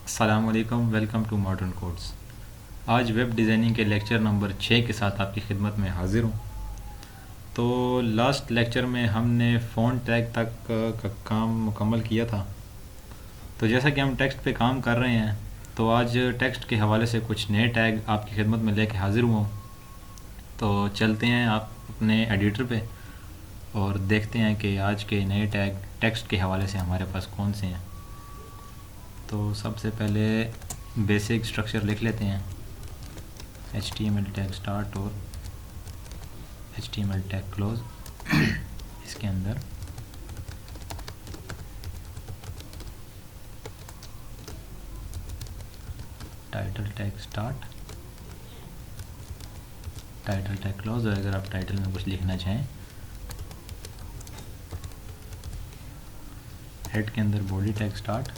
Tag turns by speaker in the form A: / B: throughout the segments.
A: अस्सलामुअलैकुम, welcome to modern codes. आज web designing के लेक्चर नंबर 6 के साथ आपकी खिदमत में हाज़िर हूँ। तो लास्ट लेक्चर में हमने फ़ॉन्ट टैग तक का काम मुकम्मल किया था। तो जैसा कि हम टेक्स्ट पे काम कर रहे हैं, तो आज टेक्स्ट के हवाले से कुछ नए टैग आपकी खिदमत में लेके हाज़िर हुआ हूँ। तो चलते हैं आप अपने एडिटर पे और देखते हैं कि आज के नए टैग टेक्स्ट के हवाले से हमारे पास कौन से हैं। तो सबसे पहले बेसिक स्ट्रक्चर लिख लेते हैं, HTML टैग स्टार्ट और HTML टैग क्लोज। इसके अंदर title tag start, title tag close. और अगर आप टाइटल में कुछ लिखना चाहें, हेड के अंदर बॉडी टैग स्टार्ट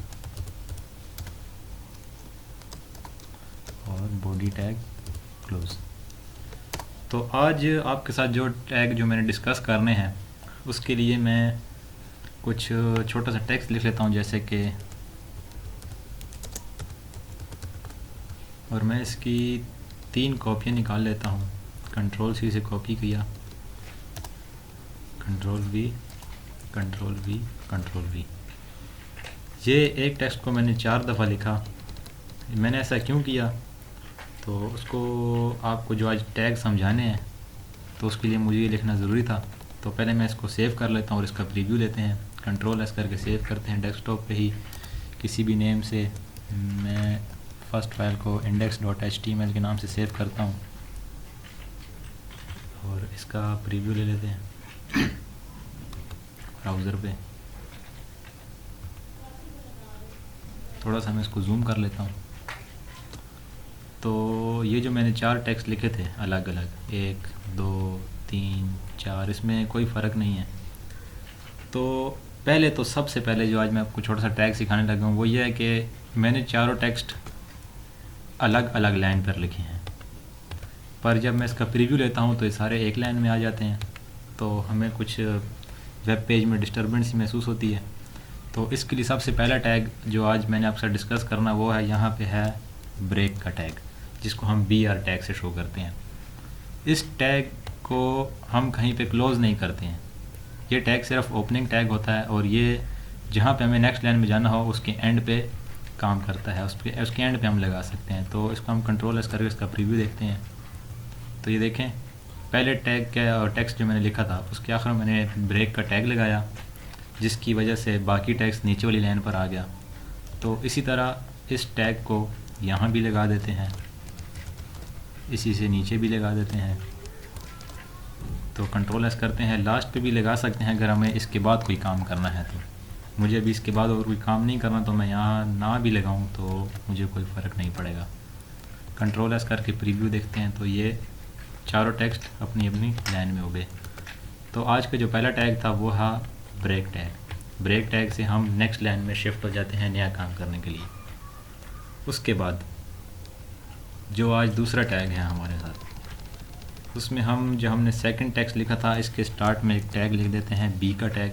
A: और बॉडी टैग क्लोज। तो आज आपके साथ जो टैग जो मैंने डिस्कस करने हैं, उसके लिए मैं कुछ छोटा सा टेक्स्ट लिख लेता हूँ, जैसे कि, और मैं इसकी 3 कॉपियाँ निकाल लेता हूँ। कंट्रोल C से कॉपी किया, control V, control V, control V। ये एक टेक्स्ट को मैंने 4 दफ़ा लिखा। मैंने ऐसा क्यों किया, तो उसको आपको जो आज टैग समझाने हैं, तो उसके लिए मुझे ये लिखना ज़रूरी था। तो पहले मैं इसको सेव कर लेता हूँ और इसका प्रीव्यू लेते हैं। कंट्रोल S करके सेव करते हैं डेस्कटॉप पे ही किसी भी नेम से। मैं फर्स्ट फाइल को index.html के नाम से सेव करता हूँ और इसका प्रीव्यू ले लेते हैं ब्राउज़र पे। थोड़ा सा मैं इसको जूम कर लेता हूँ। तो ये जो मैंने 4 टेक्स्ट लिखे थे अलग अलग, 1, 2, 3, 4, इसमें कोई फ़र्क नहीं है। तो पहले तो सबसे पहले जो आज मैं आपको छोटा सा टैग सिखाने लगा हूँ, वो ये है कि मैंने चारों टेक्स्ट अलग अलग लाइन पर लिखे हैं, पर जब मैं इसका प्रीव्यू लेता हूँ तो ये सारे एक लाइन में आ जाते हैं। तो हमें कुछ वेब पेज में डिस्टर्बेंस महसूस होती है। तो इसके लिए सबसे पहला टैग जो आज मैंने आपके साथ डिस्कस करना, वो है, यहाँ पे है ब्रेक का टैग, जिसको हम BR टैग से शो करते हैं। इस टैग को हम कहीं पे क्लोज़ नहीं करते हैं। ये टैग सिर्फ ओपनिंग टैग होता है और ये जहाँ पे हमें नेक्स्ट लाइन में जाना हो उसके एंड पे काम करता है, उसके एंड पे हम लगा सकते हैं। तो इसको हम कंट्रोल S करके इसका प्रीव्यू देखते हैं। तो ये देखें, पहले टैग का टेक्स्ट जो मैंने लिखा था उसके आखिर में मैंने ब्रेक का टैग लगाया, जिसकी वजह से बाकी टेक्स्ट नीचे वाली लाइन पर आ गया। तो इसी तरह इस टैग को यहाँ भी लगा देते हैं, इसी से नीचे भी लगा देते हैं। तो कंट्रोल S करते हैं, लास्ट पे भी लगा सकते हैं अगर हमें इसके बाद कोई काम करना है। तो मुझे अभी इसके बाद और कोई काम नहीं करना, तो मैं यहाँ ना भी लगाऊँ तो मुझे कोई फ़र्क नहीं पड़ेगा। कंट्रोल S करके प्रीव्यू देखते हैं, तो ये चारों टेक्स्ट अपनी अपनी लाइन में हो गए। तो आज का जो पहला टैग था वो है ब्रेक टैग। ब्रेक टैग से हम नेक्स्ट लाइन में शिफ्ट हो जाते हैं नया काम करने के लिए। उसके बाद जो आज दूसरा टैग है हमारे साथ, उसमें हम जो हमने सेकंड टेक्स्ट लिखा था, इसके स्टार्ट में एक टैग लिख देते हैं B का टैग,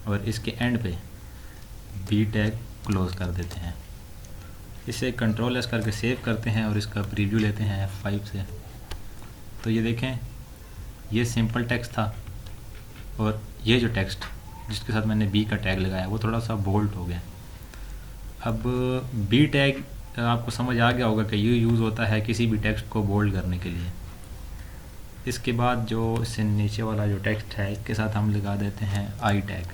A: और इसके एंड पे B टैग क्लोज़ कर देते हैं। इसे कंट्रोल S करके सेव करते हैं और इसका प्रीव्यू लेते हैं F5 से। तो ये देखें, ये सिंपल टेक्स्ट था और ये जो टेक्स्ट जिसके साथ मैंने B का टैग लगाया वो थोड़ा सा बोल्ड हो गया। अब B टैग आपको समझ आ गया होगा कि ये यूज़ होता है किसी भी टेक्स्ट को बोल्ड करने के लिए। इसके बाद जो इससे नीचे वाला जो टेक्स्ट है, इसके साथ हम लगा देते हैं I टैग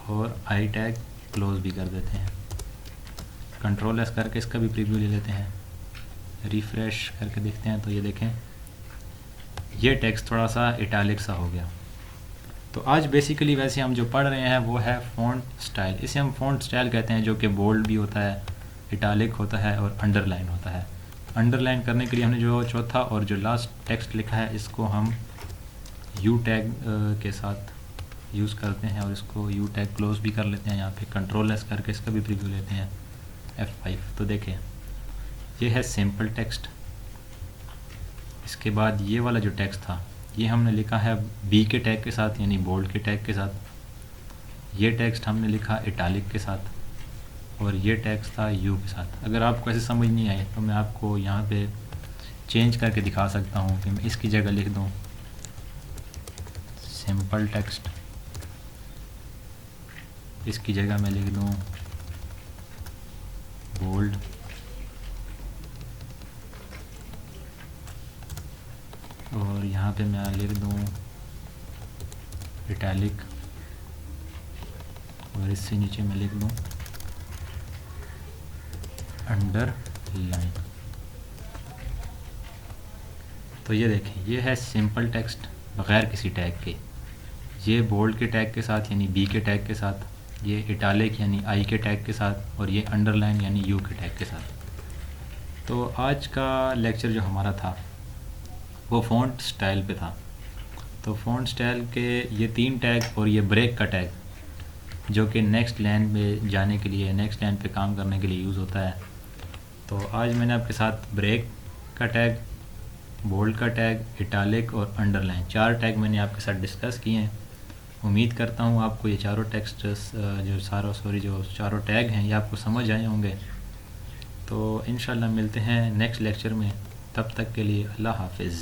A: और I टैग क्लोज़ भी कर देते हैं। कंट्रोल S करके इसका भी प्रीव्यू ले लेते हैं, रिफ़्रेश करके देखते हैं। तो ये देखें, ये टेक्स्ट थोड़ा सा इटैलिक सा हो गया। तो आज बेसिकली वैसे हम जो पढ़ रहे हैं वो है फ़ॉन्ट स्टाइल। इसे हम फ़ॉन्ट स्टाइल कहते हैं, जो कि बोल्ड भी होता है, इटैलिक होता है और अंडरलाइन होता है। अंडरलाइन करने के लिए हमने जो चौथा और जो लास्ट टेक्स्ट लिखा है, इसको हम U टैग के साथ यूज़ करते हैं और इसको U टैग क्लोज़ भी कर लेते हैं। यहाँ पे कंट्रोल S करके इसका भी प्रीव्यू लेते हैं F5। तो देखें, ये है सिंपल टेक्स्ट। इसके बाद ये वाला जो टेक्स्ट था, ये हमने लिखा है B के टैग के साथ, यानी बोल्ड के टैग के साथ। ये टेक्स्ट हमने लिखा इटैलिक के साथ, और ये टैक्स था यू के साथ। अगर आपको ऐसे समझ नहीं आए तो मैं आपको यहाँ पे चेंज करके दिखा सकता हूँ कि मैं इसकी जगह लिख दूँ सिंपल टेक्स्ट, इसकी जगह मैं लिख दूँ बोल्ड, और यहाँ पे मैं लिख दूँ इटैलिक, और इससे नीचे मैं लिख दूँ अंडरलाइन। तो ये देखें, ये है सिंपल टेक्स्ट बग़ैर किसी टैग के। ये बोल्ड के टैग के साथ यानी बी के टैग के साथ, ये इटालिक यानी आई के टैग के साथ, और ये अंडरलाइन यानी यू के टैग के साथ। तो आज का लेक्चर जो हमारा था वो फ़ॉन्ट स्टाइल पे था। तो फ़ॉन्ट स्टाइल के ये 3 टैग और ये ब्रेक का टैग जो कि नेक्स्ट लाइन पे जाने के लिए, नेक्स्ट लाइन पे काम करने के लिए यूज़ होता है। तो आज मैंने आपके साथ ब्रेक का टैग, बोल्ड का टैग, इटालिक और अंडरलाइन 4 टैग मैंने आपके साथ डिस्कस किए हैं। उम्मीद करता हूँ आपको ये चारों जो चारों टैग हैं ये आपको समझ आए होंगे। तो इंशाल्लाह मिलते हैं नेक्स्ट लेक्चर में, तब तक के लिए अल्लाह हाफ़िज़।